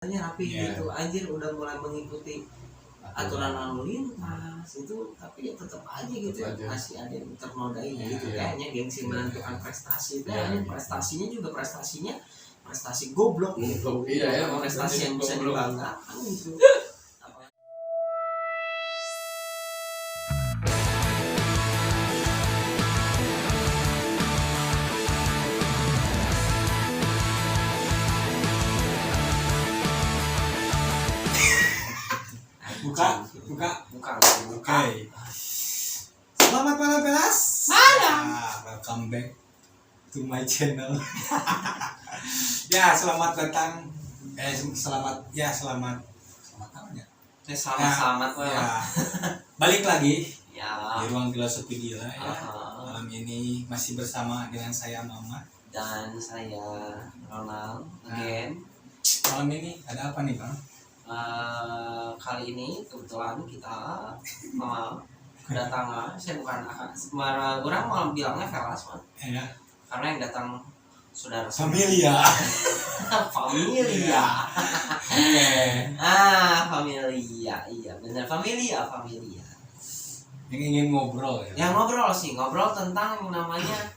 rapi gitu, anjir udah mulai mengikuti aturan lalu lintas itu, tapi ya tetap aja gitu ya, masih ada yang ternodai gitu. Kayaknya gengsi menentukan prestasi itu prestasinya juga prestasi goblok gitu, prestasi yang bisa dibanggakan gitu. Buka. Oke. Selamat malam Pelas. Welcome back to my channel. Ya, selamat datang. Selamat tahun ya. Selamat ya. Balik lagi ya di ruang filosofi gila ya. Malam ini masih bersama dengan saya Mama dan saya Ronald again. Malam ini ada apa nih, Bang? Kali ini kebetulan kita kedatangan, saya bukan orang mau bilangnya Velas, ya. Karena yang datang saudara familia. Familia. Oke. Familia, iya benar, familia. Yang ingin ngobrol ya. Yang ngobrol tentang yang namanya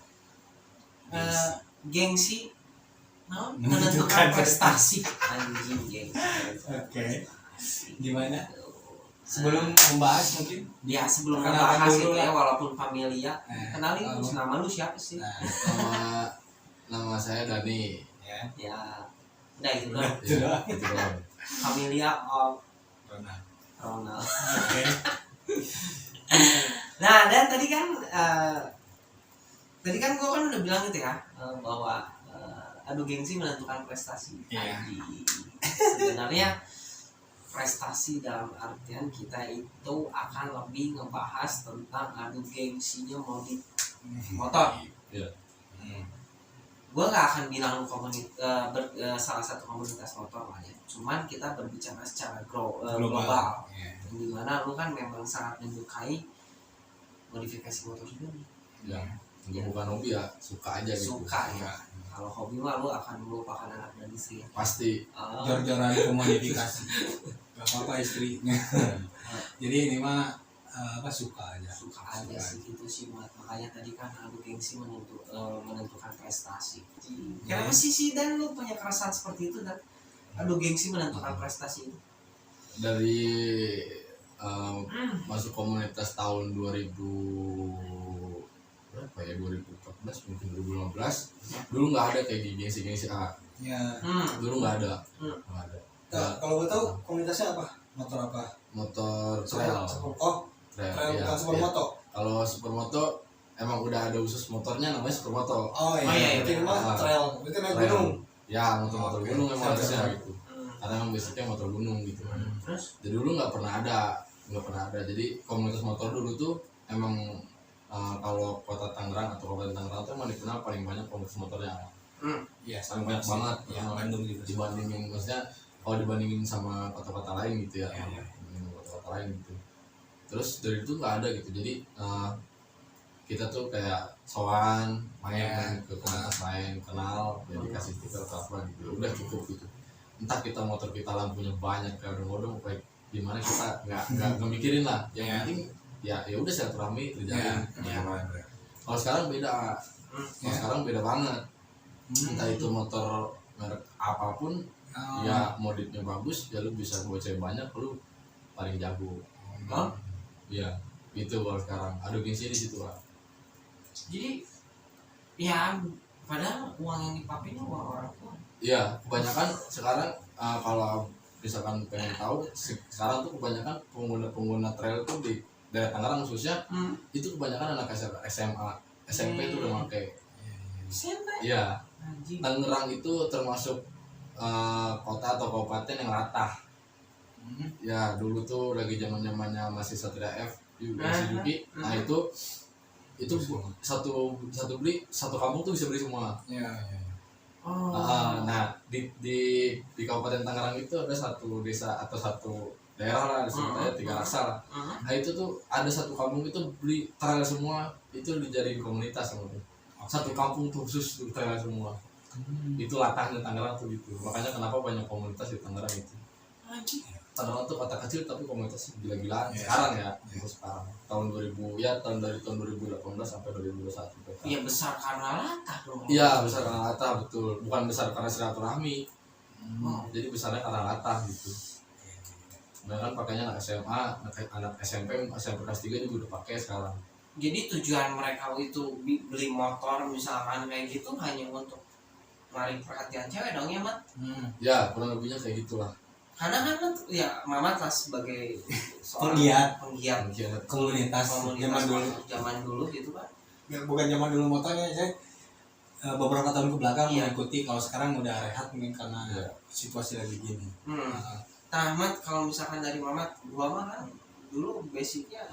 gengsi. Menentukan prestasi anjing gengsi. Oke. Gimana? Sebelum membahas mungkin? Ya, sebelum membahas itu ya, walaupun familia. Kenalin nama lu siapa sih? Nama saya Dani. Ya. Udah itu doang. Familia of Ronald. Oke. Nah, dan tadi kan gue kan udah bilang gitu ya, bahwa adu gengsi menentukan prestasi. Sebenarnya prestasi dalam artian kita itu akan lebih ngebahas tentang adu gengsinya motor. Gue gak akan bilang salah satu komunitas motor lah ya. Cuman kita berbicara secara global. Dimana lu kan memang sangat menyukai modifikasi motor juga nih. Ya, bukan hobi ya, suka aja gitu. Suka ya. Kalau hobi mah lu akan melupakan anak dan istri. Pasti. Jor-joran komodifikasi. Gak apa-apa istrinya. Jadi ini mah suka aja sih gitu sih, makanya tadi kan adu gengsi menentukan prestasi. Kenapa sih Dan lu punya keresahan seperti itu, Dan? Adu gengsi menentukan prestasi itu dari masuk komunitas tahun 2014 mungkin 2015 dulu nggak ada kayak gengsi A ya. Dulu nggak ada. Kalau gue tahu komunitasnya apa? Motor trail. Trail bukan supermoto. Kalau supermoto emang udah ada khusus motornya namanya supermoto. Iya. Berarti mah trail. Berarti naik gunung. Ya, motor gunung emang harusnya gitu. Karena emang basicnya motor gunung gitu. Terus? Jadi dulu nggak pernah ada. Jadi komunitas motor dulu tuh emang kalau kota Tangerang atau kabupaten Tangerang tuh emang dikenal paling banyak komunitas motornya. Iya, paling banyak banget. Ya, Bandung gitu. Dibandingin, maksudnya kalau dibandingin sama kota-kota lain gitu ya. Kota-kota lain gitu. Terus dari itu nggak ada gitu. Jadi kita tuh kayak sowan main ke komunitas lain, kenal, jadi kasih stiker ke apa gitu. Udah cukup gitu. Entah kita motor kita lampunya banyak kayak odong-odong kayak gimana, kita nggak mikirin lah. Yang penting ya udah silaturahmi terjalin. Kalau sekarang beda. Sekarang beda banget. Entah itu motor merek apapun, ya modifnya bagus, ya lu bisa bawa cewek banyak, lu paling jago. Iya, gitu kalau sekarang. Aduh gengsi di situ, Pak. Jadi ya padahal uang yang dipakainya uang orang tua. Iya, kebanyakan sekarang kalau misalkan pengen tahu, sekarang tuh kebanyakan pengguna trail tuh di daerah Tangerang khususnya itu kebanyakan anak SMA, SMP tuh udah pakai. SMP? Iya. Tangerang itu termasuk kota atau kabupaten yang latah. Ya dulu tuh lagi zamannya masih Satria F juga Suzuki. Nah itu satu kampung tuh bisa beli semua. Nah di Kabupaten Tangerang itu ada satu desa atau satu daerah lah, disebutnya Tiga Raksa lah. Nah itu tuh ada satu kampung itu beli trail semua, itu dijadiin komunitas sama tuh. Satu kampung tuh khusus untuk trail semua. Itu latahnya Tangerang tuh gitu, makanya kenapa banyak komunitas di Tangerang itu. Tangerang tuh kota kecil tapi komunitasnya gila-gilaan. Sekarang ya, itu sekarang tahun 2000 ya, dari tahun 2018 sampai 2021. Iya besar karena latah dong. Iya besar karena latah, betul, bukan besar karena silaturahmi. Jadi besarnya karena latah gitu. Nah kan pakainya anak SMA, anak SMP kelas 3 juga udah pakai sekarang. Jadi tujuan mereka itu beli motor misalkan kayak gitu hanya untuk menarik perhatian cewek dong ya Mat? Ya kurang lebihnya kayak gitulah. Karena kan ya Mamat lah sebagai Penggiat komunitas zaman dulu gitu kan. Ya, bukan zaman dulu motornya, saya beberapa tahun ke belakang Iya. mengikuti. Kalau sekarang udah rehat mungkin karena situasi lagi gini. Nah Mat, kalau misalkan dari Mamat, gua mah kan dulu basicnya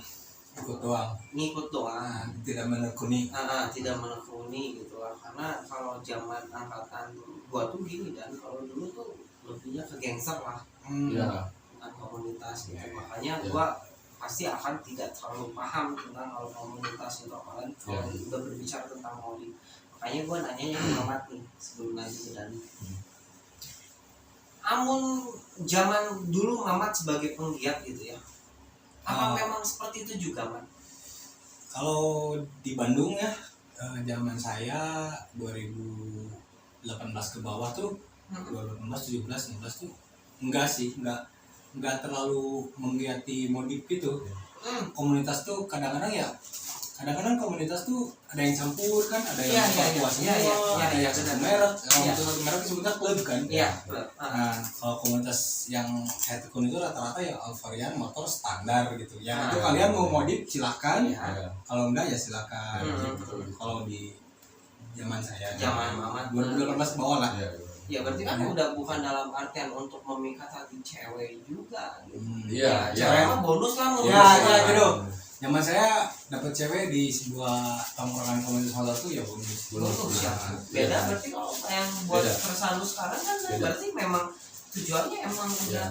Ikut doang. ngikut doang. Tidak menekuni. Tidak menekuni gitu lah. Karena kalau zaman angkatan gua tuh gini, dan kalau dulu tuh lebihnya ke gangster lah, Iya. bukan komunitas gitu. Makanya gua pasti akan tidak terlalu paham tentang kalau komunitas itu, apalagi kalau udah berbicara tentang Maulid. Makanya gua nanya yang Mamat nih sebelum lanjut dan amun zaman dulu Mamat sebagai penggiat gitu ya, apa memang seperti itu juga Man? Kalau di Bandung ya, zaman saya 2018 ke bawah tuh, 2018, 17, 16 tuh enggak sih, enggak terlalu menggiati modif gitu. Komunitas tuh kadang-kadang komunitas tuh ada yang campur kan, ada yang Papua semua, ada yang satu merek, kalau satu merek disebutnya klub kan. Nah, kalau komunitas yang saya tekun itu rata-rata ya Alvarian motor standar gitu. Yang itu kalian mau modif silahkan, kalau enggak ya silakan. Gitu. Kalau di zaman saya, zaman Mamat 2018 ke bawah lah. Ya berarti kan udah bukan dalam artian untuk memikat hati cewek juga gitu. Iya, Cewek mah bonus lah menurut Ya, saya. gitu. Zaman saya dapat cewek di sebuah tongkrongan komunitas motor tuh ya bonus. Bonus ya. Beda berarti kalau yang buat keresahan lu sekarang kan berarti memang tujuannya emang udah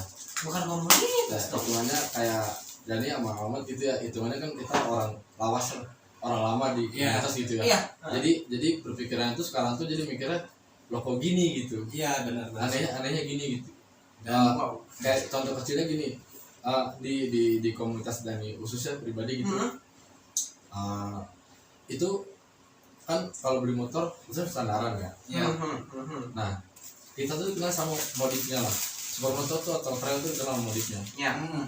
bukan komunitas. Hitungannya kayak Dani sama Ahmad gitu ya, hitungannya kan kita orang lawas, orang lama di komunitas gitu ya. Jadi berpikiran itu sekarang tuh jadi mikirnya loh kok gini gitu. Iya benar. Anehnya gini gitu. Kayak contoh kecilnya gini. Di komunitas Dani khususnya pribadi gitu, itu kan kalau beli motor itu standaran ya. Nah kita tuh kenal sama modifnya lah. Sebuah motor tuh atau trail tuh kenal modifnya.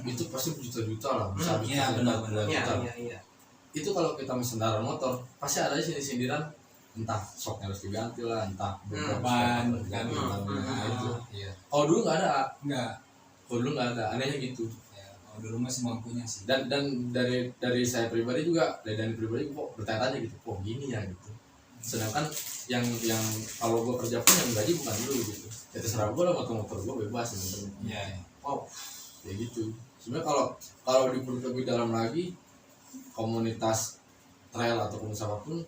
Itu pasti berjuta-juta lah, bisa benar. Itu kalau kita mesendaran motor pasti ada sindiran, entah shocknya harus diganti lah, entah ban diganti itu. Kalau dulu nggak ada. Kalau dulu nggak ada, anehnya gitu. Kalau dulu masih mampunya sih. Dan dari saya pribadi juga, dari Dani pribadi kok bertanya-tanya gitu, kok gini ya gitu. Sedangkan yang kalau gue kerja pun yang gaji bukan dulu gitu. Ya terserah gue lah, motor gue bebas sebenarnya. Iya. Ya gitu. Sebenarnya kalau dikulik lebih dalam lagi, komunitas trail atau komunitas apapun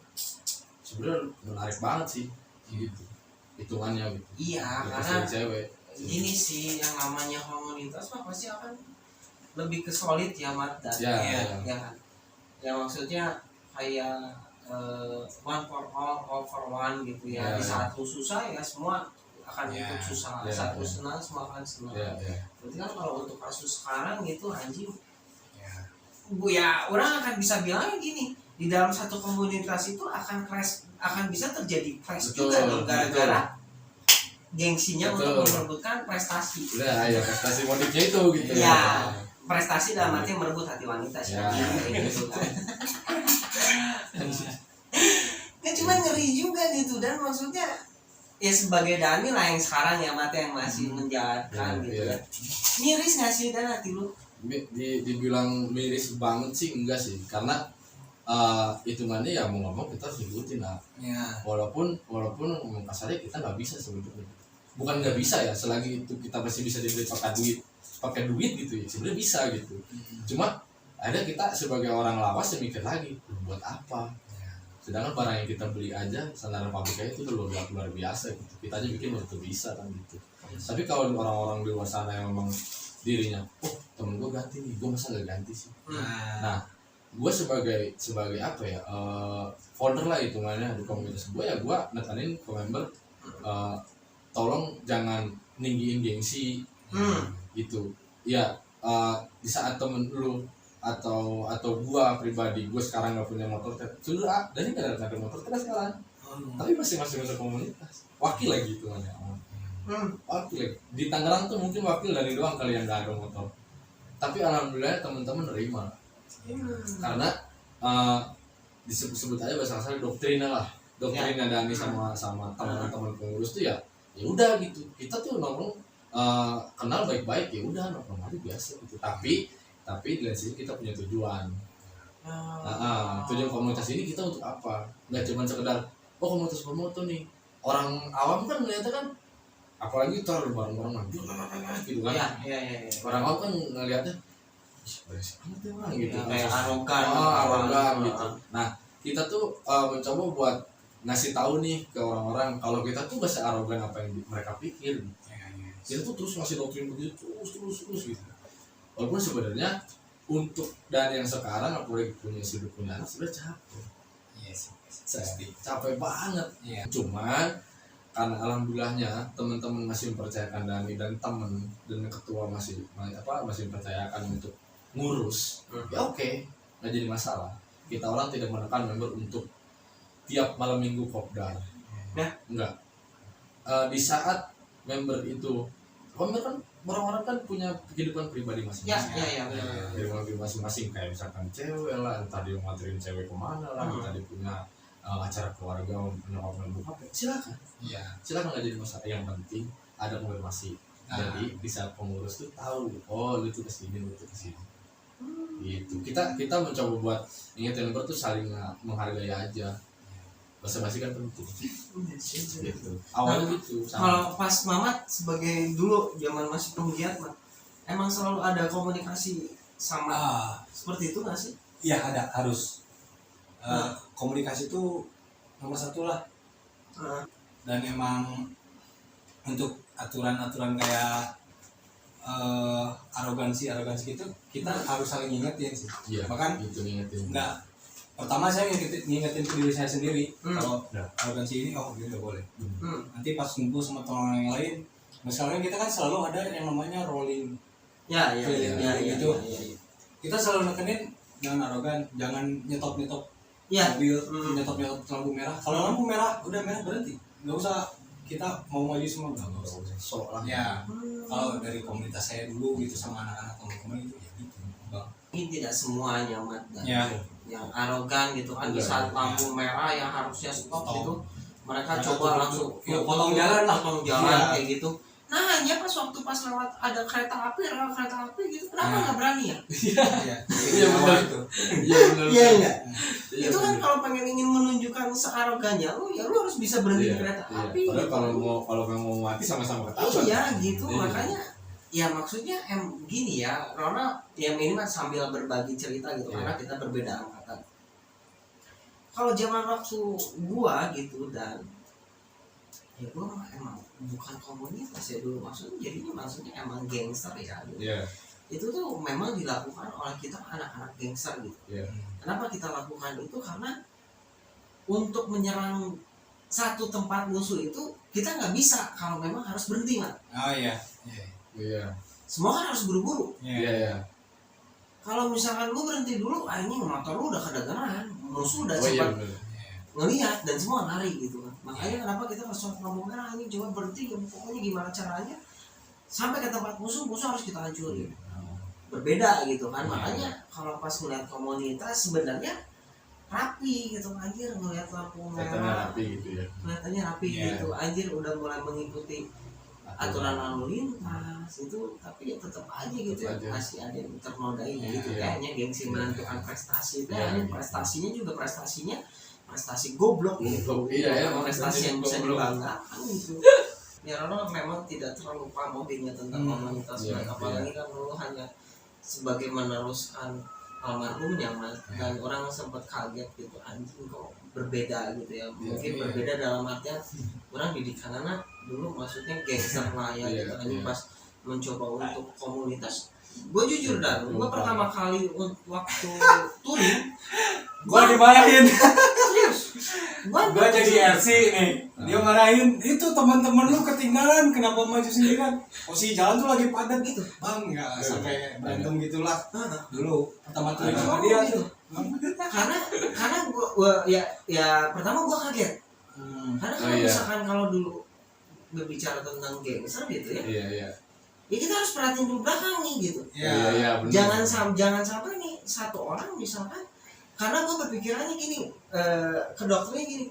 sebenarnya menarik banget sih gitu. Hitungannya gitu. Iya, karena cewek. Ini sih yang namanya komunitas mah pasti akan lebih ke solid ya Mat, dan ya kan. Ya maksudnya kayak one for all for one gitu ya. Di saat lu susah ya semua akan ikut susah. Saat lu senang semua akan senang. Berarti kan kalau untuk kasus sekarang gitu anjing. Orang akan bisa bilang gini, di dalam satu komunitas itu akan bisa terjadi crash juga nih, gara-gara gengsinya untuk merebutkan prestasi. Udah ya prestasi modifnya itu gitu. Ya, prestasi dalam arti merebut hati wanita sih. Gitu kan. Ya cuma ngeri juga gitu, dan maksudnya ya sebagai Dani lah yang sekarang ya Mate yang masih menjalankan gitu ya. Miris nggak sih Dan hati lu? Dibilang miris banget sih enggak sih, karena hitungannya ya mau ngomong kita harus ikutin lah. Walaupun kasarnya kita nggak bisa sebenarnya. Bukan nggak bisa ya, selagi itu kita masih bisa dibeli pakai duit gitu ya sebenarnya bisa gitu. Cuma ada kita sebagai orang lawas yang mikir lagi buat apa, sedangkan barang yang kita beli aja standar pabriknya itu luar biasa gitu, kita aja bikin waktu bisa kan gitu. Tapi kalau orang-orang di luar sana yang memang dirinya temen gue ganti nih, gue masa nggak ganti sih. Nah gue sebagai apa ya, founder lah hitungannya di komunitas gue, ya gue nekanin ke member tolong jangan ninggiin gengsi gitu ya. Di saat temen lu atau gua pribadi, gua sekarang nggak punya motor sudah dari nggak ada motor terus sekarang, tapi masih masuk komunitas wakil lagi itu namanya. Wakil di Tangerang tuh mungkin wakil dari doang kali yang nggak ada motor, tapi alhamdulillah teman-teman nerima karena disebut aja bahasa kasar doktrinnya lah, doktrinnya Dani sama teman-teman pengurus tuh ya udah gitu, kita tuh nongkrong kenal baik-baik ya udah nongkrong aja biasa gitu, tapi di sini kita punya tujuan. Tujuan komunitas ini kita untuk apa? Nggak cuma sekedar komunitas bermotor nih. Orang awam kan melihatnya kan, apalagi taruh bareng-bareng gitu kan. Iya. Orang awam kan ngelihatnya beres amat ya orang gitu. Kayak arogan gitu. Nah, kita tuh mencoba buat ngasih tahu nih ke orang-orang kalau kita tuh gak searogan apa yang mereka pikir. Kita tuh terus ngasih doktrin begitu terus gitu. Walaupun sebenarnya untuk dari yang sekarang apalagi punya anak sudah capek. Yes. Capek banget. Yeah. Cuman karena alhamdulillahnya teman-teman masih mempercayakan Dani dan teman dan ketua masih mempercayakan untuk ngurus. Ya oke, nggak jadi masalah. Kita orang tidak menekan member untuk tiap malam minggu kopdar. Enggak. Di saat member itu kan orang-orang kan punya kehidupan pribadi masing-masing. Iya. Kehidupan pribadi masing-masing kayak misalkan cewek lah, entah dia nganterin cewek kemana lah, entah dia punya acara keluarga, menyokapkan bokap, silakan. Iya. Silakan nggak jadi masalah. Yang penting ada konfirmasi. Jadi di saat pengurus tuh tahu, oh lu tuh kesini, lu tuh kesini. Gitu. Kita mencoba buat ingetin member tuh saling menghargai aja. Basa-basi kan penting. Gitu. Awalnya gitu. Kalau pas Mamat sebagai dulu zaman masih penggiat mah, emang selalu ada komunikasi sama seperti itu nggak sih? Iya ada, harus. Komunikasi itu nomor satu lah. Dan emang untuk aturan-aturan kayak arogansi gitu kita harus saling ngingetin sih. Iya, bahkan itu ngingetin. Enggak, pertama saya ngingetin ke diri saya sendiri. Kalau arogansi ini ini nggak boleh. Nanti pas ngumpul sama teman yang lain, misalnya kita kan selalu ada yang namanya rolling. Iya. Gitu. Kita selalu nekenin jangan arogan, jangan nyetop Iya. mobil, nyetop lampu merah. Kalau lampu merah udah merah berhenti, nggak usah kita mau maju semua, nggak usah sok lah. Ya kalau dari komunitas saya dulu gitu sama anak-anak teman-teman itu ya gitu bang. Ini tidak semuanya Mat, yang arogan gitu kan, di saat lampu merah yang harusnya stop gitu mereka coba langsung potong jalan kayak gitu. Nah ya pas lewat ada kereta api gitu, kenapa nggak berani ya? Iya benar itu. Iya enggak. Itu kan kalau ingin menunjukkan searogannya lu harus bisa berhenti di kereta api. Padahal kalau mau mati sama-sama ketahuan. Iya gitu. Makanya ya maksudnya gini ya, Rona yang ini mah sambil berbagi cerita gitu karena kita berbeda angkatan. Kalau zaman waktu gua gitu dan ya gua emang bukan komunitas ya dulu, maksudnya emang gangster ya gitu. Itu tuh memang dilakukan oleh kita anak-anak gangster gitu. Kenapa kita lakukan itu? Karena untuk menyerang satu tempat musuh itu kita nggak bisa kalau memang harus berhenti Mat. Semua kan harus buru-buru. Kalau misalkan lu berhenti dulu, ini motor lu udah kedengeran, musuh udah sempat ngelihat dan semua lari gitu kan. Makanya kenapa kita harus ngomong merah, ini coba berhenti, pokoknya gimana caranya sampai ke tempat musuh harus kita hancurin. Berbeda gitu kan. Makanya kalau pas ngeliat komunitas sebenarnya rapi gitu, anjir ngeliat lampu merah kelihatannya rapi gitu, anjir udah mulai mengikuti aturan lalu lintas itu, tapi ya tetap aja gitu masih ada yang ternodai gitu. Kayaknya gengsi menentukan prestasi itu, prestasinya prestasi goblok gitu. Prestasi yang bisa dibanggakan gitu. Ya Rono memang tidak terlalu paham tentang komunitas, apalagi kan lu hanya sebagai meneruskan almarhumnya Mas, dan orang sempat kaget gitu, anjing kok berbeda gitu ya. Mungkin berbeda dalam artian orang didikan anak dulu maksudnya gangster lah ya gitu. Ini pas mencoba untuk komunitas, gue jujur gue pertama kali waktu touring gue dimarahin. Gua jadi RC nih, dia marahin itu teman-teman lu ketinggalan, kenapa maju sendirian? Posisi jalan tuh lagi padat gitu, bang nggak sampai berantem gitulah. Dulu pertama kali sama dia tuh, karena gua ya pertama gua kaget. Karena kalau misalkan kalau dulu berbicara tentang gangster gitu ya, Iya. ya kita harus perhatiin dulu belakang nih gitu. Iya, bener. Jangan sampai nih satu orang misalkan, karena gue berpikirannya gini, ke dokternya gini,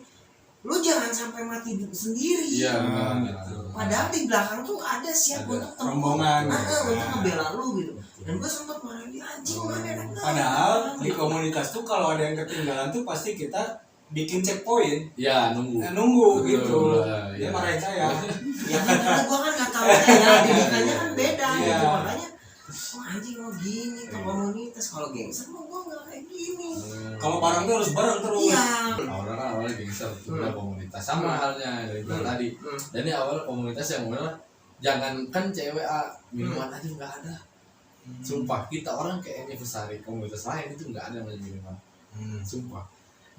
lu jangan sampai mati sendiri. Iya, gitu. Padahal di belakang tuh ada siap Ada untuk rombongan, untuk ngebela lu gitu. Dan gue sempat marahin dia, anjing mana enak. Padahal di komunitas tuh kalau ada yang ketinggalan tuh pasti kita bikin checkpoint. Ya, nunggu Nunggu Betul, gitu. iya. Dia marahin saya. Ya kan karena gue kan gak tau ya, didikannya kan beda Iya. gitu. Makanya, anjing mau gini ke komunitas, kalau gangster mah gue gak kayak gini. Kalau bareng tuh harus bareng terus. Iya. Awalnya gangster, udah komunitas sama halnya dari bilang tadi. Dan ini awal komunitas yang benar, jangankan cewek minuman aja nggak ada. Sumpah, kita orang kayak anniversary komunitas lain itu nggak ada namanya minuman. Sumpah,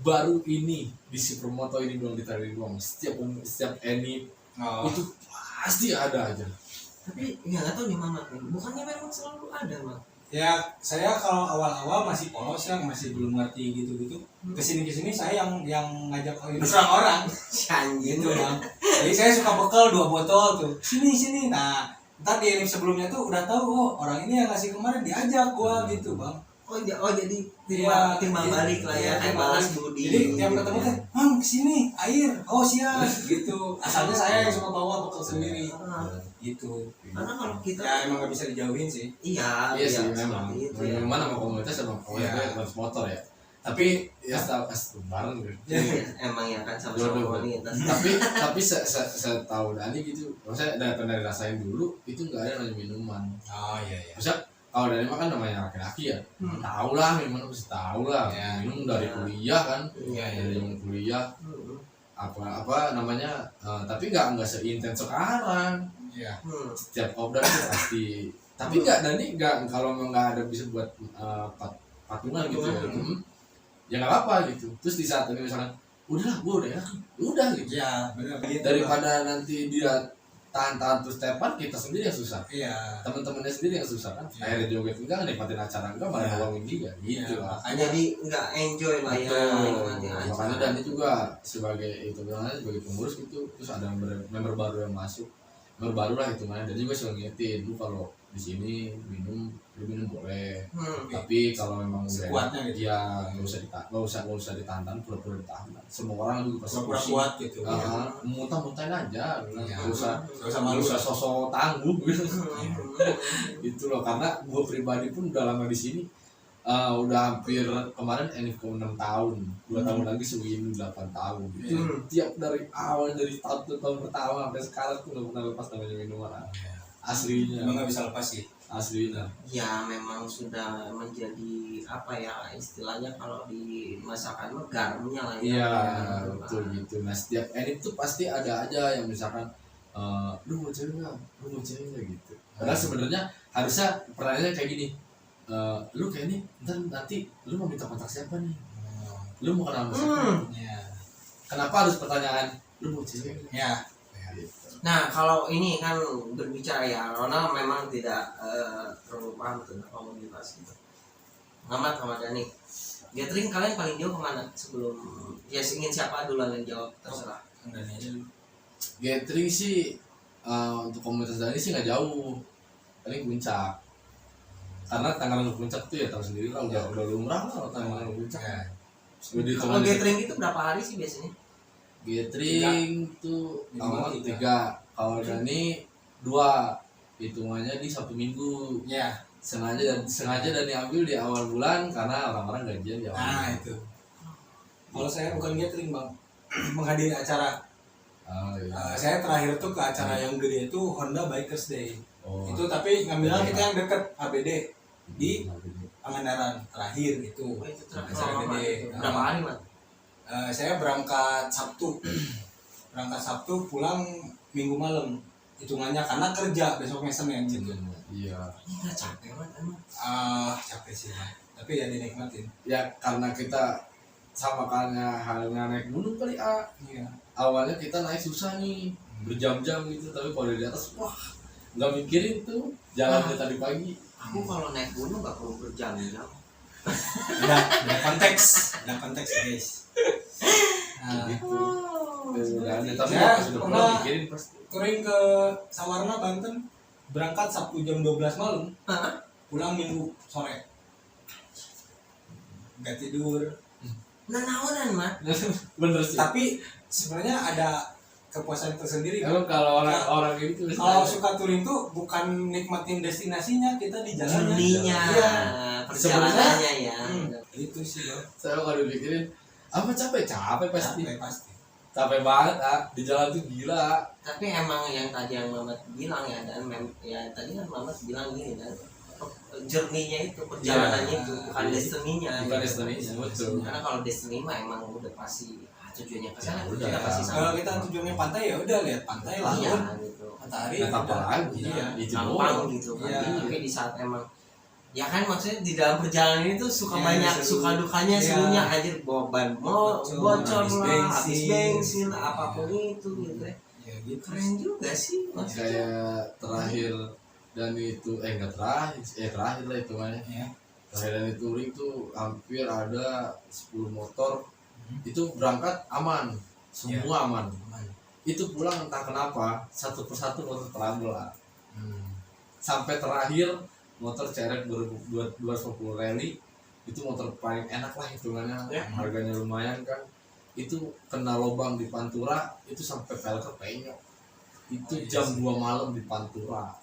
baru ini di Supermoto ini doang ditarik doang. Setiap itu pasti ada aja. Tapi ya nggak tahu di mana kan. Bukannya memang selalu ada, Mak. Ya saya kalau awal-awal masih polos ya, masih belum ngerti gitu-gitu. Kesini saya yang ngajak orang Si anjing gitu bang. Jadi saya suka bekal 2 botol tuh. Sini. Nah ntar di anime sebelumnya tuh udah tahu, oh orang ini yang ngasih kemarin diajak gua gitu bang. Oh jadi timbang balik lah ya, kayak balas budi. Jadi tiap ketemu teh, "Mang, kesini, air." Oh, siap gitu. Asalnya saya yang suka bawa bekal sendiri. Gitu. Karena kalau kita Ya emang gak bisa dijauhin sih. iya Iya sih seperti memang. itu ya. Minuman sama komunitas sama komunitas motor ya. Tapi ya setelah bareng gitu. Emang ya kan sama-sama komunitas. tapi setahu Dani gitu, maksudnya dari rasain dulu itu nggak ada namanya minuman. Oh iya. Maksudnya kalau Dani mah kan namanya laki-laki ya, tahu lah minuman pasti tahu lah. Ya. Minum dari kuliah kan, Iya. dari zaman kuliah apa namanya, tapi nggak seintens sekarang. Iya. Setiap kopdar itu pasti, tapi nggak kalau nggak ada bisa buat patungan gitu ya. Ya nggak apa gitu. Terus di saat ini misalkan udahlah gue udah gitu. Iya, benar gitu. Daripada nanti dia tahan terus tepan, kita sendiri yang susah. Iya. Teman-temannya sendiri yang susah kan. Akhirnya joget enggak, nikmatin acara enggak, malah nolongin dia gitu lah. Jadi nggak enjoy lah ya. Makanya Dani juga sebagai itu bilangnya sebagai pengurus gitu, terus ada member baru yang masuk, member baru lah hitungannya. Dan juga selalu ngingetin, lu kalau di sini minum boleh, tapi kalau memang udah kuatnya gitu. ya nggak usah ditahan, pura-pura ditahan. Semua orang juga pasti Pura-pura kuat gitu. muntah-muntahin aja, nggak usah malu. sosok tangguh gitu. Itu loh, karena gue pribadi pun udah lama di sini, udah hampir kemarin NIF ke 6 tahun, 2 tahun lagi Suwin 8 tahun gitu. Tiap dari awal dari tahun pertama sampai sekarang tuh nggak pernah lepas namanya minuman aslinya. Emang nggak bisa lepas sih. Aslinya. Ya memang sudah menjadi apa ya istilahnya kalau di masakan mah garamnya lah ya. Iya, betul gitu. Nah setiap edit tuh pasti ada aja yang misalkan lu mau cewek nggak gitu. Padahal sebenarnya harusnya pertanyaannya kayak gini, lu kayak ini nanti lu mau minta kontak siapa nih, lu mau kenal sama siapa. Kenapa harus pertanyaan lu mau cewek nggak? Ya. Nah kalau ini kan berbicara ya, Ronald memang tidak terlalu paham tentang komunitas gitu. Muhammad sama Dani, gathering kalian paling jauh kemana sebelum ya ingin siapa duluan yang jawab terserah. Gathering sih untuk komunitas Dani sih nggak jauh, paling puncak. Karena tanggal puncak tuh ya tahu sendiri lah, udah lumrah lah tanggal puncak. Kalau gathering itu berapa hari sih biasanya? Gathering tuh awal 3, kalau Dani 2, hitungannya di Sabtu Minggu. Ya. Sengaja dan diambil di awal bulan karena orang-orang gajian di awal. Nah itu. Kalau saya bukan gathering bang, menghadiri acara. Iya. Saya terakhir tuh ke acara yang gede itu Honda Bikers Day. Itu tapi ngambilnya kita yang deket ABD di Pangandaran terakhir itu. Itu Acara gede. berapa hari Mat? Saya berangkat Sabtu, pulang Minggu malam. Hitungannya karena kerja besoknya Senin gitu. Iya. Ini nggak capek Mat emang? Capek sih, tapi ya dinikmatin. Ya karena kita sama halnya naik gunung kali Iya. awalnya kita naik susah nih berjam-jam gitu, tapi kalau dari atas wah nggak mikirin tuh jalan dari tadi pagi. Aku kalau naik gunung nggak perlu berjam-jam. Ada konteks guys. Nah, Gitu. Tapi Ya, sudah pernah- pernah mikirin pasti. touring ke Sawarna Banten, berangkat Sabtu jam 12 malam, pulang Minggu sore. Gak tidur. Nah naonan mah. Bener sih. Tapi sebenarnya ada kepuasan tersendiri. Emang kalau orang gitu Kalau suka touring tuh bukan nikmatin destinasinya, kita di jalannya. Journey-nya, Iya. perjalanannya ya. Itu sih loh. saya kalau dipikirin apa capek pasti. Pasti. Capek banget di jalan tuh gila. Tapi emang yang tadi yang Mamat bilang ya, dan ya tadi kan Mamat bilang gini kan, journey-nya itu, perjalanannya itu, bukan destiny-nya. Bukan gitu. destiny-nya, betul. Karena kalau destiny mah emang udah pasti tujuannya ke sana, Ya, udah. kita pasti sama. Kalau kita tujuannya pantai ya udah lihat pantai laut, Iya gitu. matahari. Nah, apa lagi? Iya. Itu Gampang doang. gitu kan. Iya. Tapi di saat emang ya kan maksudnya di dalam perjalanan itu suka Iya, banyak seru. suka dukanya, Iya. serunya anjir ban bocor habis lah, habis bensin. bensin apapun itu gitu ya. Ya gitu. Keren juga sih maksudnya. Kayak terakhir dan itu enggak terakhir lah hitungannya. Ya. Terakhir dan touring tuh hampir ada 10 motor. Itu berangkat aman, semua aman. Itu pulang entah kenapa satu persatu motor trouble lah. Sampai terakhir motor Cerek 250 rally itu motor paling enak lah hitungannya, Ya. harganya lumayan kan. Itu kena lubang di Pantura itu sampai velg penyok. Itu Oh, iya jam sih. 2 malam di Pantura.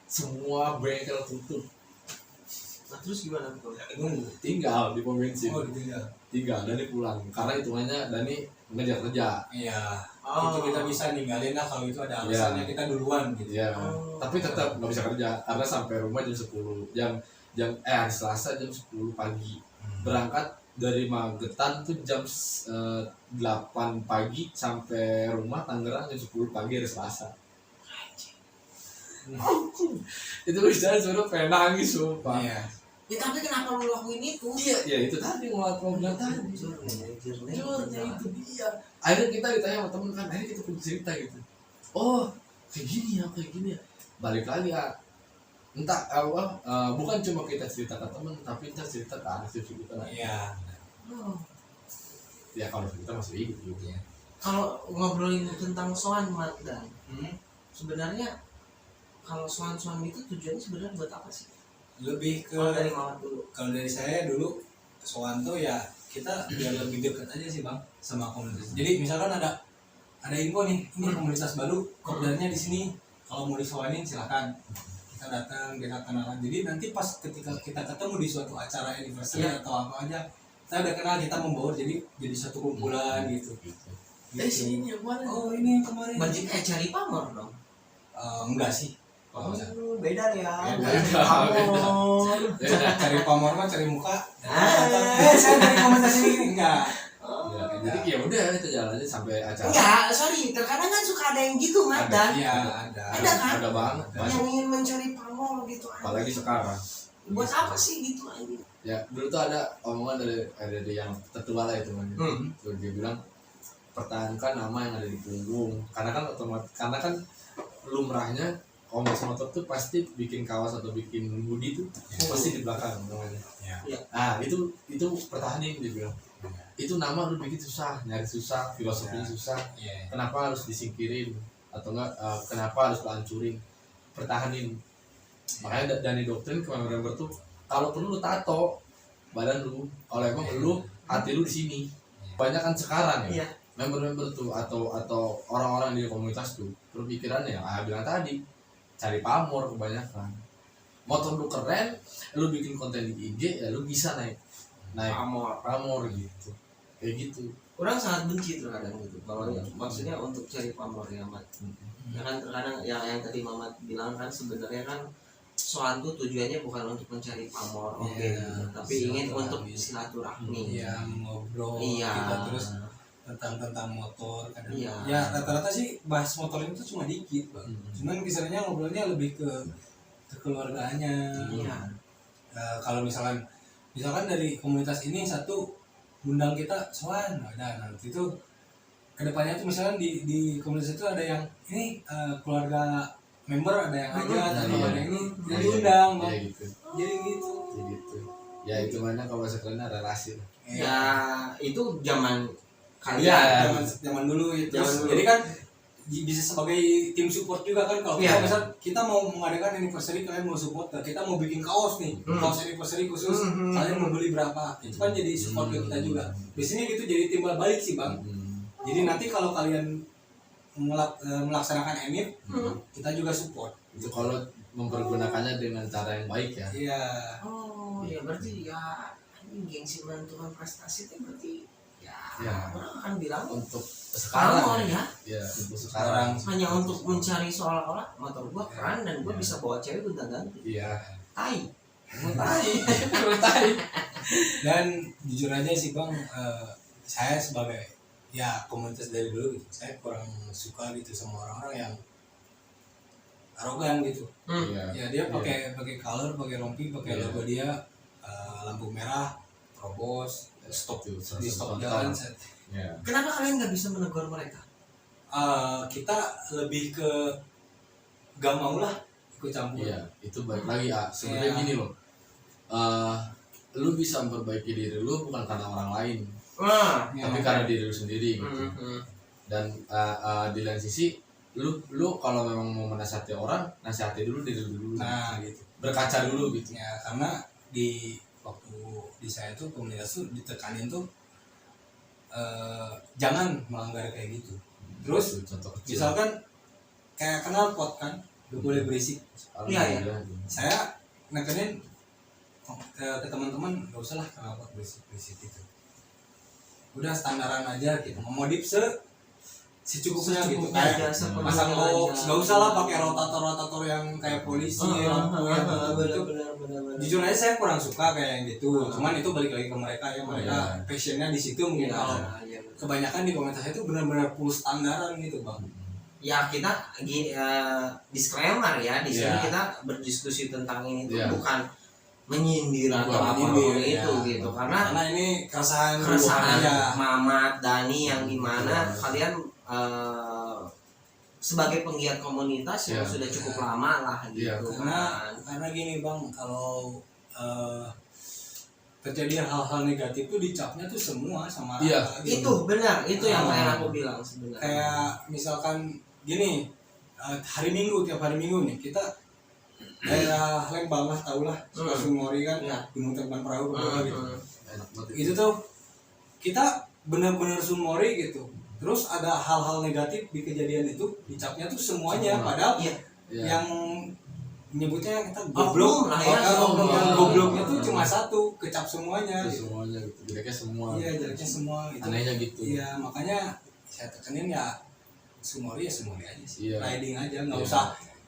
Semua bengkel tutup, Nah terus gimana tuh? tinggal di pom bensin. Oh ditinggal. Tinggal Dani pulang karena hitungannya Dani ngejar kerja. Iya. Oh. Itu kita bisa ninggalin lah kalau itu ada alasannya, kita duluan gitu. Ya, Oh. tapi tetap nggak bisa kerja karena sampai rumah jam 10 hari Selasa jam 10 pagi. Berangkat dari Magetan tuh jam 8 pagi sampai rumah Tangerang jam 10 pagi hari Selasa. Itu bisa suruh pengen nangis sumpah. Iya. Ya tapi kenapa lu lakuin itu? Iya, ya itu tadi ngeliat problem tadi. Jurnya itu dia. Akhirnya kita ditanya sama temen kan, akhirnya kita punya cerita gitu. Oh, kayak gini ya. Balik lagi ya. Entah apa, bukan cuma kita cerita ke temen, tapi kita cerita ke anak cucu kita lah. Iya. Ya kalau kita masih hidup juga. Kalau ngobrolin tentang soan Mat, dan Hmm. sebenarnya kalau soan-soan itu tujuannya sebenarnya buat apa sih? Lebih ke Kalau dari Mamat dulu. kalau dari saya dulu Sowanto ya kita biar lebih dekat aja sih bang sama komunitas. Jadi misalkan ada info nih, ini komunitas baru, kopdarnya di sini, kalau mau disowanin silakan. Kita datang, kita kenalan. Jadi nanti pas ketika kita ketemu di suatu acara anniversary atau apa aja, kita udah kenal, kita membawa jadi satu kumpulan gitu. Sini yang mana? Oh ini yang kemarin. Berarti kayak cari pamor dong. Enggak sih. Oh, beda ya. Beda. Pamor. Cari pamor mah cari muka. Ah. Saya dari komunitas ini enggak. Ya, jadi ya udah kita jalan aja sampai acara. Enggak, sorry. Terkadang kan suka ada yang gitu, Mat, dan Iya ada. Ada kan? Ada banget. yang ingin mencari pamor gitu. Apalagi sekarang. Buat apa sih gitu anjing? Ya dulu tuh ada omongan dari yang tertua lah itu kan. Terus dia bilang pertahankan nama yang ada di punggung, karena kan lumrahnya komunitas motor tuh pasti bikin kawas atau bikin hoodie tuh pasti di belakang namanya. Ya. Nah itu pertahanin dia bilang. Itu nama lu bikin susah, nyari susah, filosofinya susah. Iya. Kenapa harus disingkirin atau enggak kenapa harus dihancurin? Pertahanin. Makanya dari doktrin ke member tuh kalau perlu lu tato badan lu, kalau emang lu hati lu di sini. Banyak kan sekarang ya. Iya. Member tuh atau orang-orang di komunitas tuh berpikirannya yang bilang tadi cari pamor kebanyakan. Motor lu keren, lu bikin konten di IG ya lu bisa naik pamor gitu. Kayak gitu. Orang sangat benci terkadang gitu. Kalau maksudnya untuk cari pamor ya, Mat. Ya kan terkadang yang tadi Mamat bilang kan sebenarnya kan soal tuh tujuannya bukan untuk mencari pamor, oke, gitu. Tapi ingin untuk silaturahmi. Iya, ngobrol Iya. kita terus tentang motor kadang. Iya. Ya rata-rata sih bahas motor itu cuma dikit bang. Cuman kisahnya ngobrolnya lebih ke keluarganya. Iya. Kalau misalkan dari komunitas ini satu undang kita soan ada nanti itu kedepannya tuh misalnya di komunitas itu ada yang ini keluarga member ada yang aja atau ada yang ini jadi undang ya gitu jadi gitu ya gitu ya itu mana kalau bahasa kerennya relasi. Ya itu zaman Iya. kalian. zaman dulu itu Zaman dulu. jadi kan bisa sebagai tim support juga kan kalau Iya. kita misal kita mau mengadakan anniversary kalian mau support kita mau bikin kaos nih kaos anniversary khusus kalian mau beli berapa itu kan jadi support ke kita juga biasanya gitu jadi timbal balik sih bang. Jadi nanti kalau kalian melaksanakan emit, kita juga support. Itu kalau mempergunakannya dengan cara yang baik ya. Iya. Oh ya berarti ya ini gengsi menentukan prestasi itu berarti Ya. orang akan bilang Untuk pamor sekarang ya. ya untuk sekarang Hanya untuk mencari seolah-olah motor gua keren dan gua bisa bawa cewek gonta-ganti. iya Tai. Dan jujur aja sih bang, saya sebagai ya komunitas dari dulu gitu, saya kurang suka gitu sama orang-orang yang arogan gitu. iya Ya dia pakai color, pakai rompi, pakai Iya. logo dia, lampu merah, terobos, stop tuh di stop jalan. ya Kenapa kalian nggak bisa menegur mereka? Kita lebih ke gak mau lah ikut campur. iya itu balik lagi sebenarnya Iya. gini loh lu bisa memperbaiki diri lu bukan karena orang lain Wah. Ya, tapi karena diri lu sendiri gitu dan di lain sisi lu kalau memang mau menasihati orang nasihati dulu diri lu dulu nah gitu. berkaca dulu gitu Ya karena di waktu di saya tuh komunitas tuh ditekanin tuh jangan melanggar kayak gitu. Terus Itu contoh kecil misalkan kayak kenal pot kan, lu boleh berisik. Iya, Alhamdulillah. Saya nekenin ke teman-teman gak usah lah kenal pot berisik gitu. Udah standaran aja gitu. Memodif secukupnya gitu. Kayak pasang box, gak usah lah pakai rotator yang kayak polisi lampu yang gitu. Jujur aja saya kurang suka kayak yang gitu. Cuman itu balik lagi ke mereka ya, mereka passionnya di situ mungkin. Kalau kebanyakan di komunitas itu benar-benar full standaran gitu bang. Ya kita disclaimer ya di sini Iya. kita berdiskusi tentang ini tuh Iya. bukan menyindir atau Bukan apapun menyindir, itu ya. gitu karena Ini keresahan keresahan Mamat Dani yang dimana Iya. kalian sebagai penggiat komunitas yang Iya. sudah cukup lama lah gitu Iya. Karena gini bang, kalau terjadi hal-hal negatif tuh dicapnya tuh semua sama Iya. rata itu gitu. benar itu yang pengen aku bilang sebenarnya Kayak misalkan gini, tiap hari minggu nih kita daerah Lembang lah, tau lah, Sukasumori kan, Iya. Gunung Terbang Perahu gitu. Enak banget Itu tuh kita benar-benar sumori gitu. Terus ada hal-hal negatif di kejadian itu dicapnya tuh semuanya, Semua. padahal Iya. yang menyebutnya kita Oknum goblok lah ya, oknum yang oknum. gobloknya tuh cuma satu, kecap semuanya itu gitu. semuanya gitu jeleknya semua Iya, jeleknya semua gitu. anehnya gitu Iya, makanya saya tekenin ya sumori aja sih. Iya. Riding aja, nggak Iya. usah.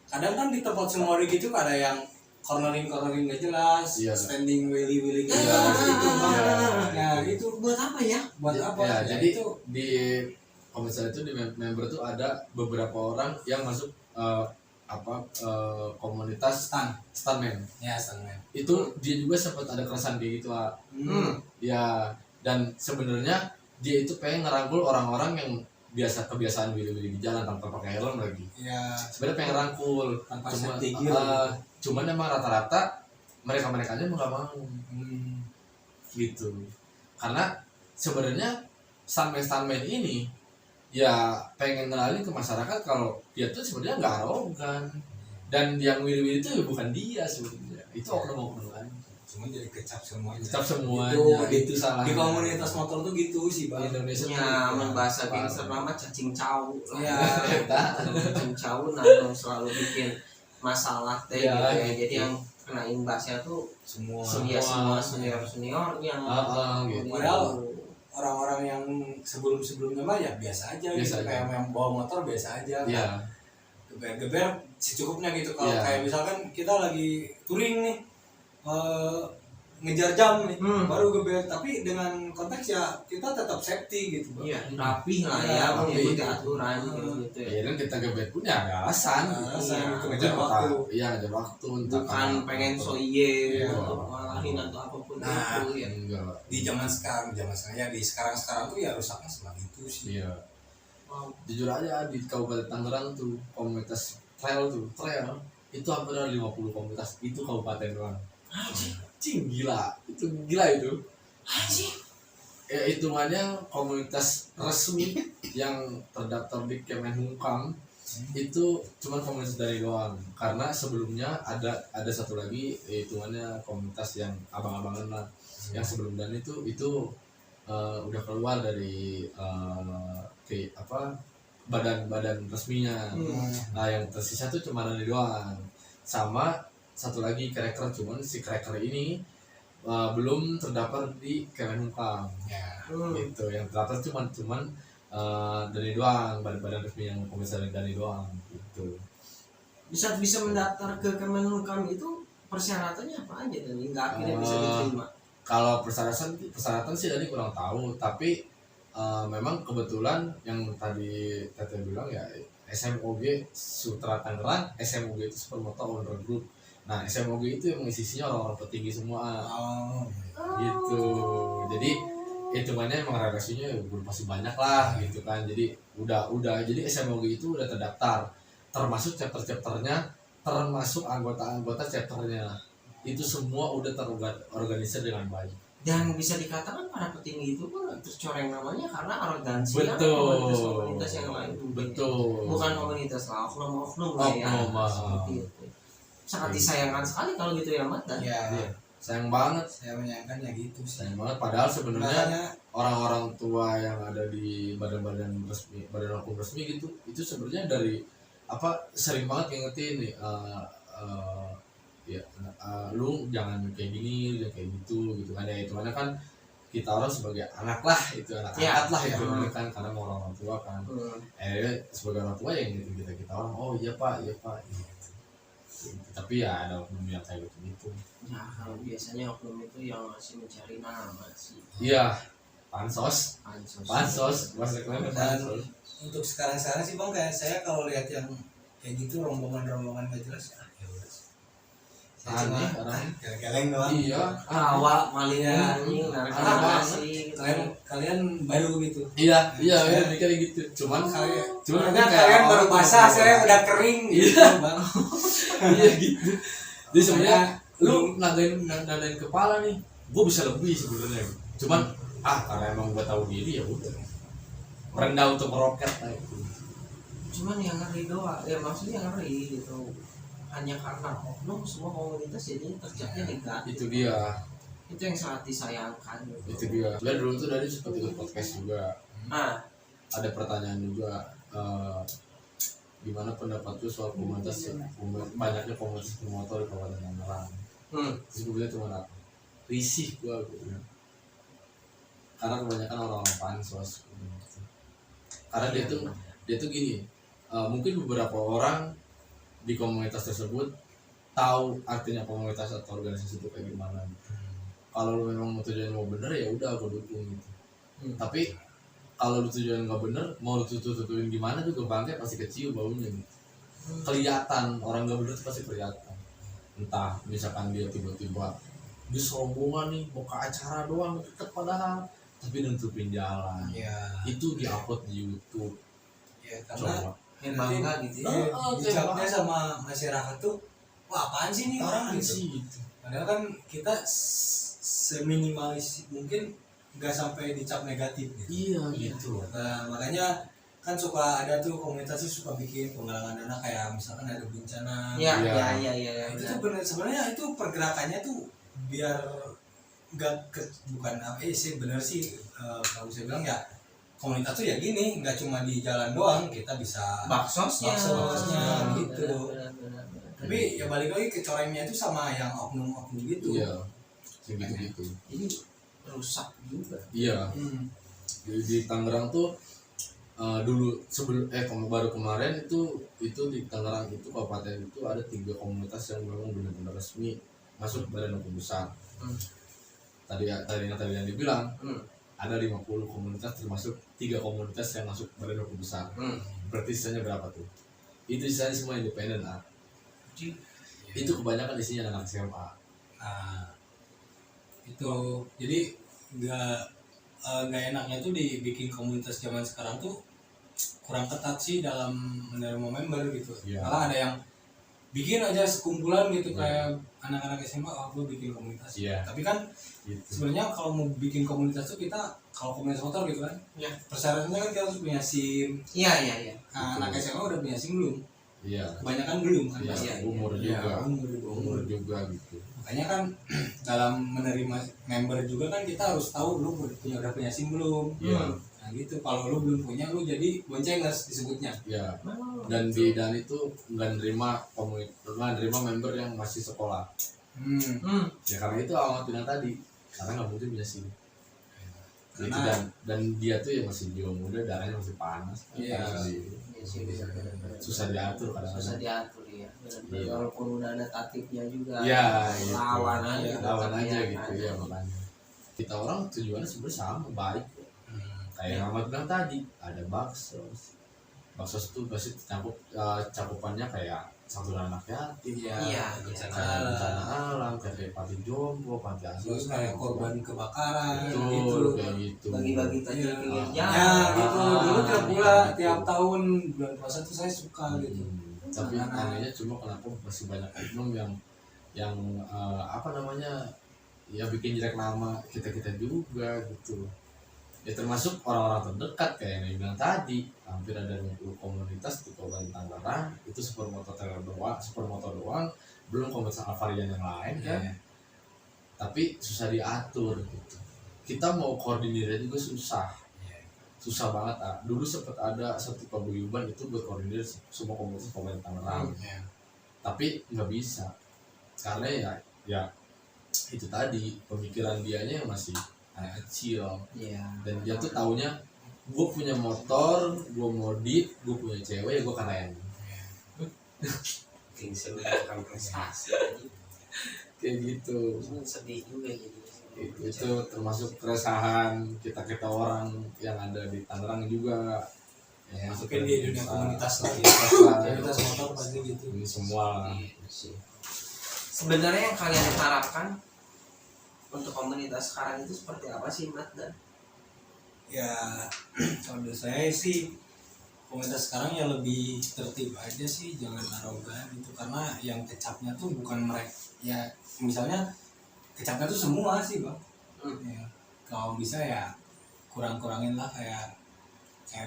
Kadang kan di tempat sumori gitu ada yang cornering nggak jelas, Iya. standing wheelie nggak Iya. jelas gitu bang. Iya. Nah itu buat apa ya buat apa? ya, jadi itu di komunitas itu di member tuh ada beberapa orang yang masuk komunitas stuntman ya standar. itu dia juga sempat ada keresahan kayak gitu ya dan sebenarnya dia itu pengen ngerangkul orang-orang yang kebiasaan wili-wili di jalan tanpa pakai helm lagi Ya, sebenarnya pengen rangkul tanpa cuma safety gear. cuman emang rata-rata mereka aja nggak mau gitu karena sebenarnya stuntman ini ya pengen kenalin ke masyarakat kalau dia tuh sebenarnya nggak arogan dan yang wili-wili itu ya bukan dia sebenarnya itu oknum-oknum lain Cuma jadi kecap semuanya. tetap semuanya Itu itu salah di komunitas motor tuh gitu sih di bang. Indonesia ya tuh bahasa parah. gangster nama cacing cau Ya, cacing cau yang selalu bikin masalah teh Ya, gitu ya gitu. jadi yang kena imbasnya tuh semua. semua senior yang gitu. Padahal orang-orang yang sebelumnya mah ya biasa aja Biasa gitu. aja. Kayak yang bawa motor biasa aja. ya Geber-geber secukupnya gitu. Kalau Iya. kayak misalkan kita lagi touring nih, ngejar jam nih Hmm. baru gebet, tapi dengan konteks ya kita tetap safety gitu Bang. Iya, rapih lah ya, Iya, mengikuti rapih. aturan gitu ya. Ya kan kita gebet pun ya ada alasan. Alasan Iya. gitu, ngejar waktu. Iya, ngejar waktu. entah Bukan karena- pengen so iye Iya. untuk ngalahin atau apapun Nah, itu ya. Enggak. Di zaman sekarang ya di sekarang tuh ya rusaknya semakin itu sih. Iya. Wow. Jujur aja di Kabupaten Tangerang tuh komunitas trail itu hampir ada 50 komunitas itu kabupaten doang. Cing gila, itu gila itu. Anjing. Ya hitungannya komunitas resmi yang terdaftar di Kemenhukam itu cuma komunitas dari doang, karena sebelumnya ada satu lagi hitungannya komunitas yang abang-abangan lah yang sebelum dan itu udah keluar dari ke apa badan resminya. Nah yang tersisa tuh cuma dari doang, sama satu lagi Cracker, cuman si Cracker ini belum terdaftar di Kemenhukam Ya. gitu. Yang terdaftar cuman dari doang, badan resmi yang komisaris dari doang gitu. Bisa mendaftar ke Kemenhukam itu persyaratannya apa aja dan hingga akhirnya bisa diterima. Kalau persyaratan sih tadi kurang tahu, tapi memang kebetulan yang tadi Tete bilang ya SMOG Sutra Tangerang, SMOG itu Supermoto Owner Group. Nah SMOG itu yang isinya orang-orang petinggi semua Oh. gitu. Jadi hitungannya emang relasinya belum pasti banyak lah gitu kan. Jadi udah jadi SMOG itu udah terdaftar, termasuk chapternya, termasuk anggota chapternya, itu semua udah terorganisir dengan baik. Dan bisa dikatakan para petinggi itu pun tercoreng namanya karena arogansi Betul. komunitas yang lain. Betul. Bukan komunitas lah, oknum lah ya. Oknum, Seperti itu. Sangat disayangkan sekali kalau gitu ya Mat. Dan Ya, Iya. Sayang banget, saya menyayangkannya gitu sih. sayang banget. Padahal sebenarnya Makanya orang-orang tua yang ada di badan-badan resmi, badan hukum resmi gitu, itu sebenarnya dari apa sering banget ngingetin nih, lu jangan kayak gini, jangan kayak gitu kan ya. Itu mana kan kita orang sebagai anak lah, itu anak Ya, lah ya. itu kan, karena orang tua kan. Sebagai orang tua yang gitu kita orang, oh iya pak gitu. Tapi ya ada oknum yang kayak gitu. Nah, kalau biasanya oknum itu yang masih mencari nama sih. Iya, pansos, Pansos. masuk Dan pansos. untuk sekarang sih Bang, kayak saya kalau lihat yang kayak gitu rombongan gak jelas ya udah. Saya cuma Aneh orang. geleng doang. Iya, Awak maling Iya. anjing, Aneh narkoba banget. sih. Kalian baru gitu. iya, Saya- mikir gitu. Cuman Cuman mungkin kayak kalian baru orang basah, tua. saya udah kering gitu Bang. Iya gitu. Jadi sebenarnya Makanya, lu nadain kepala nih, gue bisa lebih sebenarnya. Cuman karena emang gue tahu diri ya udah. Merendah untuk meroket lah itu. Cuman yang ngeri doang, ya maksudnya ngeri gitu. Hanya karena oknum semua komunitas jadi terjadinya negatif. Itu dia. Itu yang sangat disayangkan. Itu dia. Sebenarnya dulu tuh dari sempat ikut podcast juga. Nah, Ada pertanyaan juga, gimana pendapat lu soal komunitas banyaknya komunitas pemotor di Kabupaten Tangerang? Terus gue bilang cuma apa? Risih gue bilang. Karena kebanyakan orang-orang pansos. Karena dia tuh gini, mungkin beberapa orang di komunitas tersebut tahu artinya komunitas atau organisasi itu kayak gimana. Kalau lu memang tujuannya mau bener ya udah aku dukung gitu. Tapi kalau lu tujuan nggak bener, mau lu tutupin gimana juga bangke pasti kecil baunya gitu. Kelihatan orang nggak bener tuh pasti kelihatan. Entah misalkan dia tiba-tiba di serombongan nih mau ke acara doang deket padahal, tapi nutupin jalan. Ya, Itu diupload di YouTube. ya karena Coba. yang bangga gitu ya. dicapnya sama masyarakat tuh, wah apaan sih nih orang gitu. sih gitu. Padahal kan kita seminimalis mungkin nggak sampai dicap negatif gitu. Iya gitu. Nah, makanya kan suka ada tuh komunitas tuh suka bikin penggalangan dana kayak misalkan ada bencana. Iya, Iya. iya. Itu tuh bener, sebenarnya itu pergerakannya tuh biar nggak bukan apa sih bener sih, kalau saya bilang ya komunitas tuh ya gini, nggak cuma di jalan doang kita bisa Baksosnya gitu. Benar. Tapi ya balik lagi ke corengnya itu sama yang oknum-oknum gitu. Iya. Segitu. Jadi rusak juga. Iya. Di Tangerang tuh dulu baru kemarin itu di Tangerang itu kabupaten itu ada 3 komunitas yang memang benar-benar resmi masuk badan hukum besar. tadi yang dibilang Hmm. ada 50 komunitas termasuk 3 komunitas yang masuk badan hukum besar. Berarti sisanya berapa tuh? Itu sisanya semua independen. Itu kebanyakan isinya anak SMA. Nah, itu jadi nggak enaknya tuh dibikin komunitas zaman sekarang tuh kurang ketat sih dalam menerima member gitu. Iya. Malah ada yang bikin aja sekumpulan gitu, Iya. kayak anak-anak SMA, gue bikin komunitas. Iya. Tapi kan Gitu. sebenarnya kalau mau bikin komunitas tuh kita, kalau komunitas motor gitu kan, Iya. persyaratannya kan kita harus punya SIM. Iya. Nah, anak SMA udah punya SIM belum? Iya. Kebanyakan belum kan. Iya, Iya, umur Iya, juga. umur. juga gitu. Makanya kan dalam menerima member juga kan kita harus tahu lu udah punya SIM belum. Iya. Nah gitu, kalau lu belum punya lu jadi boncengers disebutnya. Ya. Dan itu nggak nerima member yang masih sekolah. Ya karena itu awal bilang tadi, karena nggak mungkin punya SIM. Itu Karena- dan dia tuh ya masih jiwa muda, darahnya masih panas. Iya. Susah diatur Susah kadang-kadang. diatur ya. Iya. Walaupun udah ada tatipnya juga. Iya, gitu. Lawan aja. Lawan aja Iya, gitu kan. ya makanya. Kita orang tujuannya sebenarnya sama, baik. Kayak yang Ahmad bilang tadi, ada baksos tuh pasti cakupannya kayak santunan anak yatim, Iya, bencana alam, kayak panti jompo, panti Terus asuhan, kayak korban kebakaran betul, gitu. kayak gitu. Bagi-bagi tajil Iya. pinggir Ya jalan. gitu. Dulu tiap bulan, tiap tahun bulan puasa tuh saya suka gitu. Tapi Karena- anehnya cuma kenapa masih banyak oknum yang apa namanya, ya bikin jelek nama kita juga gitu. Ya termasuk orang-orang terdekat kayak yang bilang tadi, hampir ada 20 komunitas di Kabupaten Tangerang, itu supermotor doang, belum komunitas varian yang lain kan. Iya. Tapi susah diatur gitu. Kita mau koordinir juga susah banget. Dulu sempat ada satu paguyuban itu buat koordinir semua komunitas Kabupaten Tangerang, Iya. tapi nggak bisa karena ya itu tadi pemikiran dianya yang masih anak kecil. Iya. Dan dia tuh taunya gue punya motor, gue modif, gue punya cewek, gue keren. Gengsi bukan prestasi. Kayak gitu. Sedih juga jadi. Itu termasuk keresahan kita orang yang ada di Tangerang juga. Ya, Masuk mungkin ke di dunia komunitas lah ya. lah. Komunitas motor pasti gitu. Ini semua lah. Iya sih. Sebenarnya yang kalian harapkan untuk komunitas sekarang itu seperti apa sih, Mat? Dan Ya kalau menurut saya sih komunitas sekarang ya lebih tertib aja sih, jangan arogan gitu, karena yang kecapnya tuh bukan mereka ya, misalnya kecapnya tuh semua sih bang. Ya, kalau bisa ya kurangin lah, kayak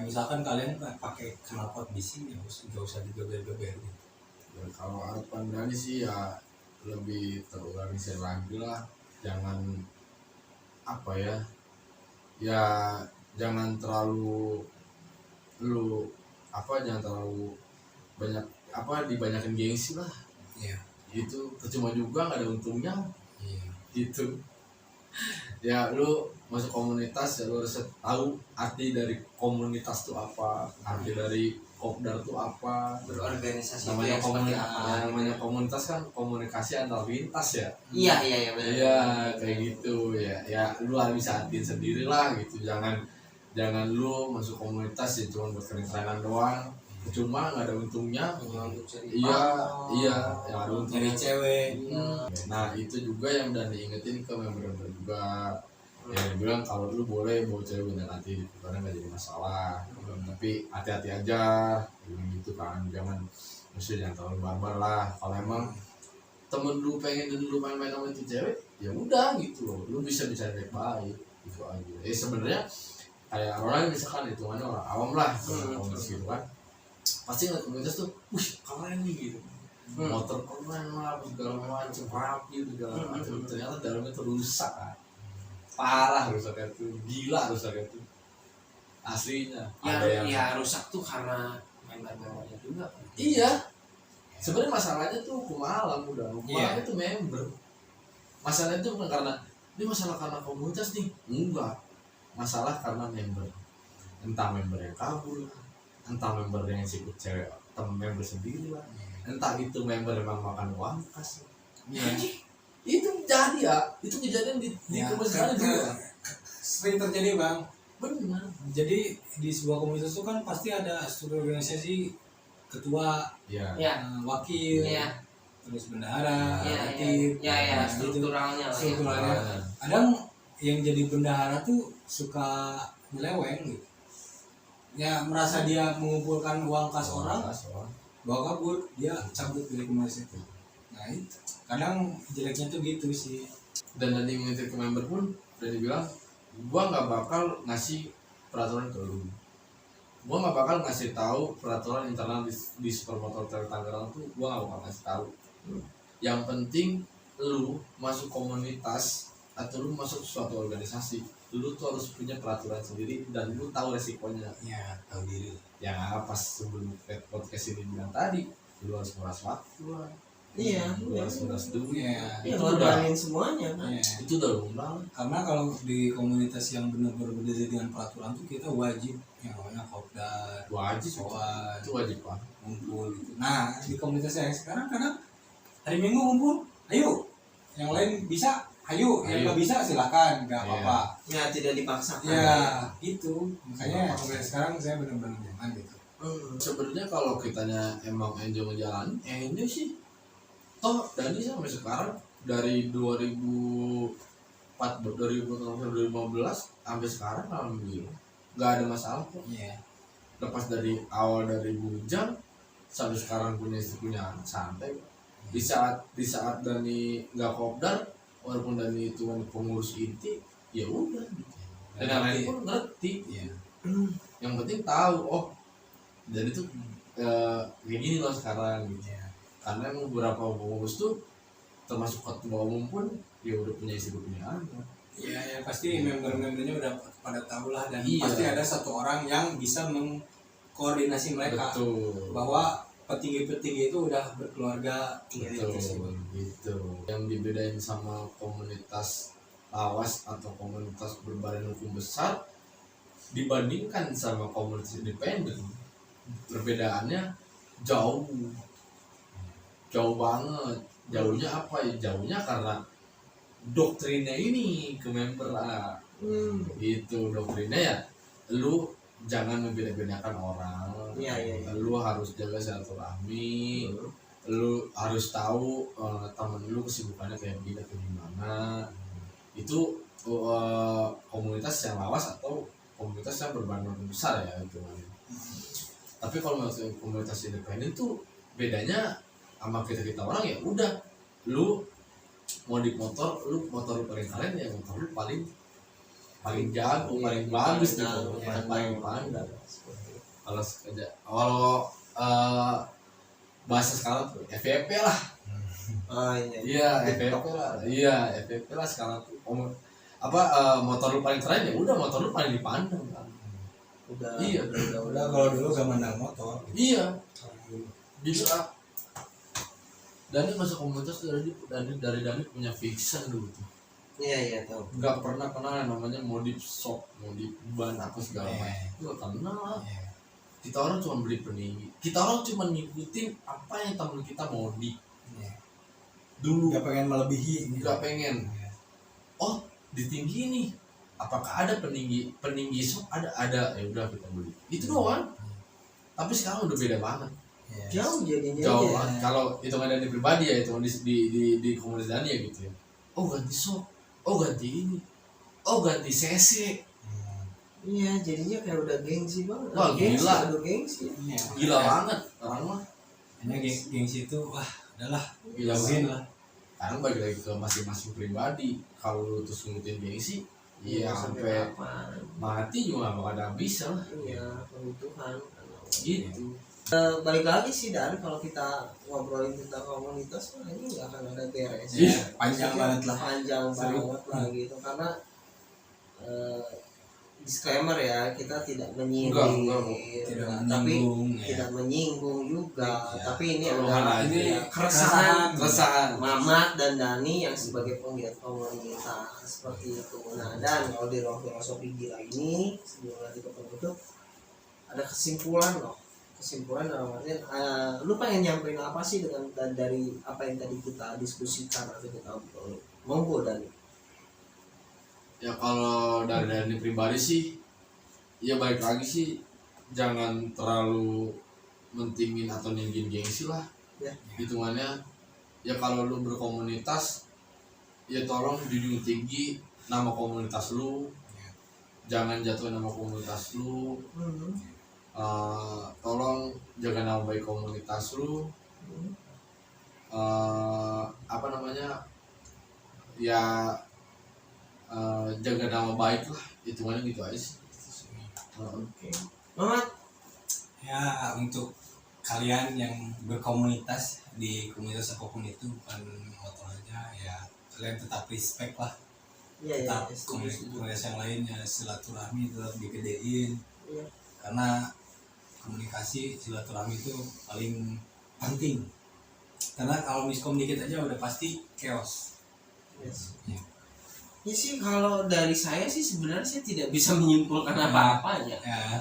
misalkan kalian pakai knalpot bising ya gak usah digeber-geber gitu. Ya, kalau harapan dari sih ya lebih terorganisir lagi lah, jangan apa ya jangan terlalu jangan terlalu banyak dibanyakin gengsi lah. Iya. Itu percuma juga, nggak ada untungnya Iya. gitu. Ya lu masuk komunitas ya lu harus tahu arti dari komunitas itu apa, arti dari kopdar itu apa. berorganisasi Namanya itu seperti komunitas, apa? namanya komunitas kan komunikasi antar lintas ya. Iya benar. Iya kayak gitu ya. Ya lu harus bisa artiin sendiri lah gitu. Jangan lu masuk komunitas ya cuma buat keren-kerenan doang. Cuma nggak ada untungnya. Iya, yang ada untungnya. Nyari cewek. Nah itu juga yang udah diingetin ke member-member juga. Ya dia bilang kalau lu boleh bawa cewek bener nanti karena nggak jadi masalah. Tapi hati-hati aja, bilang gitu kan. Jangan terlalu barbar lah. Kalau emang temen lu pengen dan lu main-main sama itu cewek, ya udah gitu loh. Lu bisa bicara baik-baik gitu aja. Sebenarnya kayak orang misalkan hitungannya orang awam lah, komunitas gitu kan. Pasti ngeliat komunitas tuh, wih keren nih gitu. Motor keren lah, segala macam rapi segala macam. Ternyata dalamnya tuh rusak kan. Parah rusaknya tuh, gila rusaknya tuh. Aslinya. Ya rusak tuh karena member-membernya juga. Iya. Sebenarnya masalahnya tuh hukum alam udah. Hukum Iya. alam itu member. Masalahnya itu bukan karena ini masalah karena komunitas nih. Enggak. Masalah karena member. Entah member yang kabur, entah member yang sikut cewek, temen member sendiri lah. Entah itu member memang makan uang kas. Iya. Itu jadi terjadi ya, itu kejadian di Ya, komunitas ada juga. sering terjadi bang. Benar. Jadi di sebuah komunitas itu kan pasti ada struktur organisasi, ketua, Ya. Ya. wakil, Iya. terus bendahara, Iya, ratib, ya, ya, nah, gitu. strukturalnya lah ya. Strukturalnya. Kadang yang jadi bendahara tuh suka nyeleweng gitu. Ya merasa dia mengumpulkan uang kas orang, bawa kabur, dia cabut dari komunitas itu. Nah itu kadang jeleknya tuh gitu sih. Dan nanti ngintir ke member pun udah dibilang, gua nggak bakal ngasih peraturan ke lu, gua nggak bakal ngasih tahu peraturan internal di supermotor Tangerang tuh, gua nggak bakal ngasih tahu. Yang penting lu masuk komunitas atau lu masuk suatu organisasi, lu tuh harus punya peraturan sendiri dan lu tahu resikonya. Ya tahu diri. Yang pas sebelum podcast ini bilang tadi, lu harus nguras waktu lah. Iya. Lu harus nguras duit. Ya, Ya, Itu udah, ngorbanin semuanya kan. ya. itu udah lumrah. Karena kalau di komunitas yang benar-benar berdiri dengan peraturan tuh kita wajib yang namanya kopdar, Wajib soal, itu wajib pak. ngumpul gitu. Nah di komunitas yang sekarang kadang hari Minggu ngumpul, ayo. Yang lain bisa, ayo. Yang Ayo. nggak bisa silakan, nggak Iya. apa-apa. Ya tidak dipaksakan. Ya itu makanya komunitas sekarang saya benar-benar nyaman gitu. Sebenarnya kalau kitanya emang enjoy ngejalanin, enjoy sih. Toh Dani sampai sekarang dari 2015 sampai sekarang alhamdulillah nggak ada masalah kok. Iya. Lepas dari awal dari bujang sampai sekarang punya istri punya anak santai. Di saat Dani nggak kopdar, walaupun Dani itu pengurus inti, ya udah. Dan yang lain pun ngerti. Iya. Yang penting tahu, oh jadi tuh kayak gini loh sekarang gitu. Iya. Karena emang beberapa pengurus tuh termasuk ketua umum pun ya udah punya istri punya anak. Ya, ya pasti member-membernya udah pada tahu lah dan Iya. pasti ada satu orang yang bisa mengkoordinasi mereka. Betul. Bahwa petinggi-petinggi itu udah berkeluarga. Betul. Gitu. Yang dibedain sama komunitas lawas atau komunitas berbadan hukum besar dibandingkan sama komunitas independen, perbedaannya jauh banget. Jauhnya apa ya? Jauhnya karena doktrinnya ini ke member lah. Itu doktrinnya ya, lu jangan membeda-bedakan orang. Iya. Lu harus jaga silaturahmi. Lu harus tahu temen lu kesibukannya kayak gimana. Itu komunitas yang lawas atau komunitas yang berbadan besar ya itu. Tapi kalau masuk komunitas independen tuh bedanya sama kita orang ya udah, lu modif motor, lu paling keren ya motor lu paling jago, paling bagus gitu, paling pandai. Kalau bahasa sekarang tuh FVP lah. Oh iya. Iya, FVP lah. Iya, FVP lah sekarang tuh. Motor lu paling keren ya udah, motor lu paling dipandang kan. Udah. Iya. Udah kalau dulu gak mandang motor. Iya. Gitu ah. Dani masuk komunitas dari Dani punya fiction dulu tuh. Iya tahu. Gak pernah kenal yang namanya modif shop, modif ban apa segala Iya. macam. Gak kenal lah. Iya. Kita orang cuma beli peninggi. Kita orang cuma ngikutin apa yang teman kita modif. Iya. Dulu Gak pengen melebihi. nggak pengen. Iya. Oh, di tinggi nih. Apakah ada peninggi shop? Ada. Ya udah kita beli. Itu doang. Tapi sekarang udah beda banget. Iya. Jauh jadinya. Jauh ya. banget. Kalau hitungan Dani pribadi ya, hitungan di komunitas Dani ya gitu ya. Oh ganti shop. Oh ganti ini. Oh ganti CC. Iya, jadinya kayak udah gengsi banget. Wah, gengsi, gila. aduh gengsi. Iya. Gila banget orang mah. Hanya gengsi itu wah udahlah Gila jauhin banget. lah. Karena balik lagi ke masing-masing pribadi. Kalau lu terus ngikutin gengsi, iya sampai kapan? mati juga gak bakal ada habisnya lah. Iya, kebutuhan. Gitu. Balik lagi sih Dan, kalau kita ngobrolin tentang komunitas, wah ini nggak akan ada beres. Iya, panjang banget lah. Panjang Seru. banget lah gitu, karena disclaimer ya, kita tidak menyinggung, Tidak tapi menyinggung, ya. tidak menyinggung juga. Ya. Tapi ini Keluhan adalah aja. ya, keresahan Keresahan. Mamat dan Dani yang sebagai penggiat komunitas seperti itu. Nah, dan kalau di ruang filosofi gila ini sebelum nanti ke penutup ada kesimpulan loh kesimpulan dalam artian lu pengen nyampein apa sih dengan dari apa yang tadi kita diskusikan atau kita obrolin? Monggo dan Ya kalau dari Dani pribadi sih, ya balik lagi sih, jangan terlalu mentingin atau ninggin gengsi lah. Ya. Hitungannya, ya kalau lu berkomunitas, ya tolong junjung tinggi nama komunitas lu, jangan jatuhin nama komunitas lu. Tolong jaga nama baik komunitas lu. Apa namanya, ya jaga nama baik lah, hitungannya gitu aja sih. Oke. Mamat, Ya untuk kalian yang berkomunitas di komunitas apapun itu, bukan motor aja ya, kalian tetap respect lah. iya Tetap ya, komunitas yang lainnya silaturahmi tetap digedein, Iya. karena komunikasi silaturahmi itu paling penting, karena kalau miscommunicate aja udah pasti chaos. Yes. Ya. Ya sih kalau dari saya sih sebenarnya saya tidak bisa menyimpulkan apa-apa ya. Ya,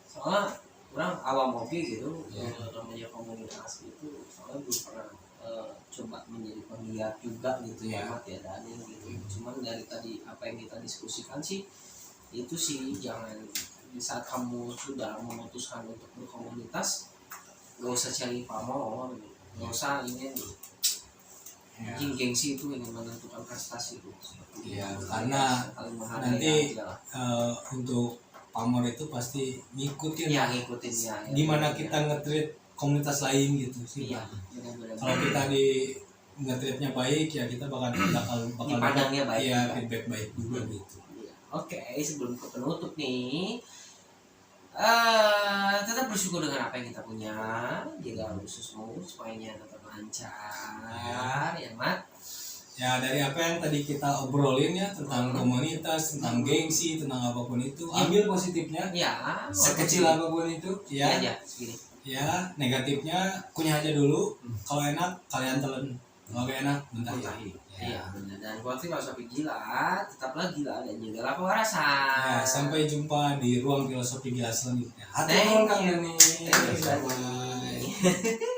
Soalnya orang awam oke gitu, Ya. namanya komunitas itu soalnya belum pernah coba menjadi penggiat juga gitu ya, Mat ya Daniel gitu. Cuman dari tadi apa yang kita diskusikan sih itu sih jangan di saat kamu sudah memutuskan untuk berkomunitas gak usah cari pamor, gak usah ingin ya. gengsi itu ingin menentukan prestasi itu. Iya, karena nanti untuk pamor itu pasti ngikutin ya ngikutin ya. gimana kita nge-treat komunitas lain gitu sih. Iya, benar-benar. Kalau kita di nge-treatnya baik ya kita bakal dipandangnya baik. ya juga. feedback baik juga gitu. Oke, sebelum ke penutup nih, tetap bersyukur dengan apa yang kita punya, jaga ususmu supaya tetap lancar, ya Mat. Ya dari apa yang tadi kita obrolin ya tentang komunitas, tentang gengsi, tentang apapun itu, ambil positifnya. Ya, Sekecil apapun itu, ya. aja segini. Ya, negatifnya kunyah aja dulu. Kalau enak kalian telan, kalau gak enak bentar ya. Iya, benar. Dan buat filosofi gila, tetaplah gila dan jagalah rasa. Ya, sampai jumpa di ruang filosofi gila selanjutnya. Hati Thank Kang you. Dani. Thank you. Bye.